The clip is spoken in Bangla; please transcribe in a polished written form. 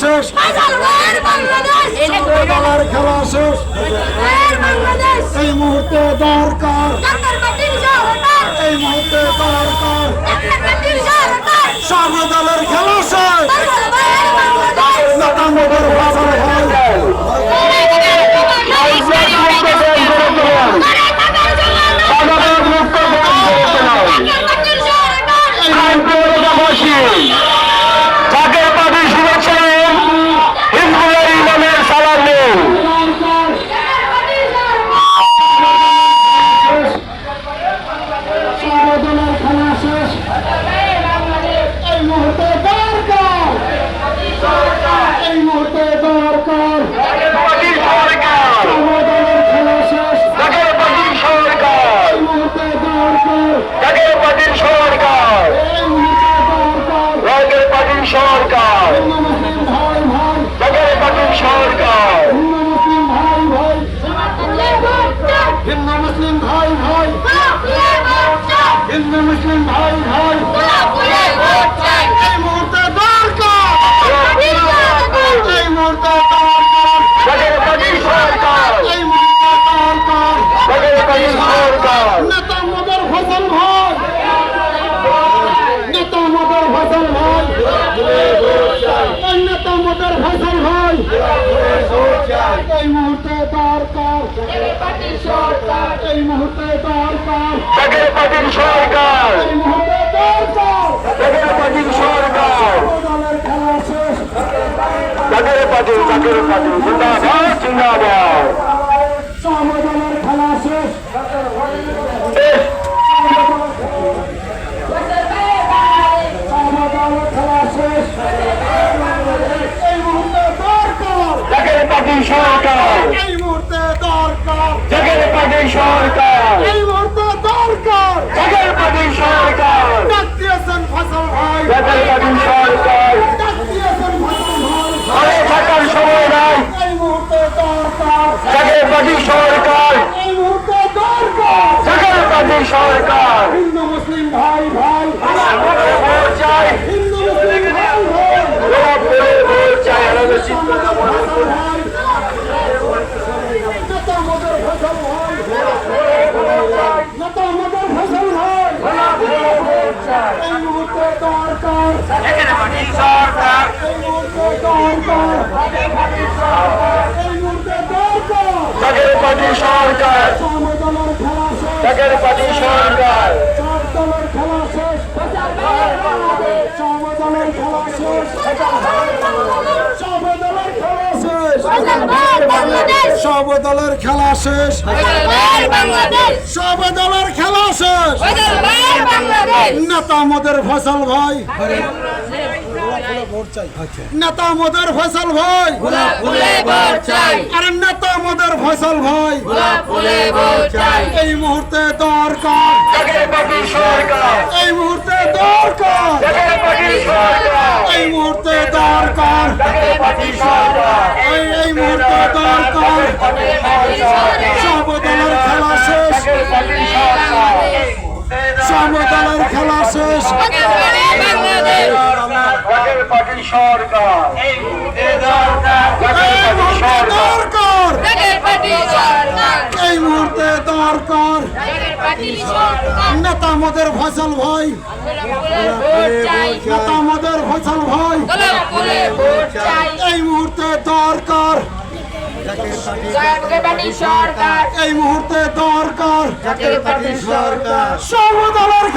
শেষ, দলের খেলা শেষ। এই মুহূর্তে দরকার, এই মুহূর্তে দরকার সর্বদলের খেলা শেষ। নেতা মোদের ফসল ভাই, জাকের পার্টির শুভেচ্ছা নিন, হিজবুল্লাহ ইমামের সালাম নিন। সর্বদলের খেলা শেষ। এই মুহূর্তে দরকার, এই মুহূর্তে দরকার পার্টির সরকার, সর্বদলের খেলা শেষ। জাকের পার্টির সরকার, এই মুহূর্তে দরকার, জাকের পার্টির সরকার, এই মুহূর্তে দরকার জাকের পার্টির সরকার, মুসলিম ভাই ভাই, জাকের পার্টির সরকার, মুসলিম ভাই ভাই, হিন্দু মুসলিম ভাই ভাই, হিন্দু মুসলিম ভাই ভাই। এই মুহূর্তে দরকার, এই মুহূর্তে দরকার, জাকের পার্টির সরকার, এই মুহূর্তে দরকার জাকের পার্টির সরকার। নেতা মোদের ফসল ভাই, নেতা মোদের ফসল ভাই, এই নেতা মোদের ফসল ভাই। এই মুহূর্তে দরকার, এই মুহূর্তে দরকার, জাকের পার্টির সরকার, এই মুহূর্তে দরকার জাকের পার্টির সরকার, দলের খেলা শেষ। জাকের পার্টির জিন্দাবাদ জিন্দাবাদ। সর্বদলের খেলা শেষ। সর্বদলের খেলা শেষ। এই মুহূর্তে দরকার, জাকের পার্টির সরকার, এই মুহূর্তে দরকার, জাকের পার্টির সরকার, এই মুহূর্তে দরকার জাকের পার্টির সরকার, ডাক দিয়েছেন ফসল ভাই, জাকের পার্টির সরকার। ডাক দিয়েছেন ফসল ভাই। ঘরে থাকার সময় নাই, এই মুহূর্তে দরকার, জাকের পার্টির সরকার, এই মুহূর্তে দরকার জাকের পার্টির সরকার। হিন্দু মুসলিম ভাই ভাই, আমাদের ভোট চাই, হিন্দু মুসলিম ভাই ভাই, গোলাপ করে ভোট চাই। আমাদের চিন্তা মনে ফসল ভাই, নেতা মোদের ফসল ভাই, নেতা মোদের ফসল ভাই। এই মুহূর্তে দরকার, জাকের পার্টির সরকার, এই মুহূর্তে দরকার, এই মুহূর্তে দরকার জাকের পার্টির সরকার, সর্বদলের খেলা শেষ। জাকের পার্টির সরকার, চার দলের খেলা শেষ। সর্বদলের খেলা শেষ। সর্বদলের খেলা শেষ। সর্বদলের খেলা শেষ। সর্বদলের খেলা শেষ। নেতা মোদের ফসল ভাই, নেতা মোদের ফসল ভাই, আরে নেতা মোদের ফসল ভাই। এই মুহূর্তে দরকার, জাকের পার্টির সরকার, এই মুহূর্তে দরকার, জাকের পার্টির সরকার, এই মুহূর্তে দরকার, জাকের পার্টির সরকার, এই মুহূর্তে দরকার। সর্বদলের খেলা শেষ। সর্বদলের খেলা শেষ। জাকের পার্টির সরকার, এই মুহূর্তে দরকার, এই মুহূর্তে দরকার নেতা মোদের ফসল ভাই, নেতা মোদের ফসল ভাই। এই মুহূর্তে দরকার, এই মুহূর্তে দরকার সর্বদলের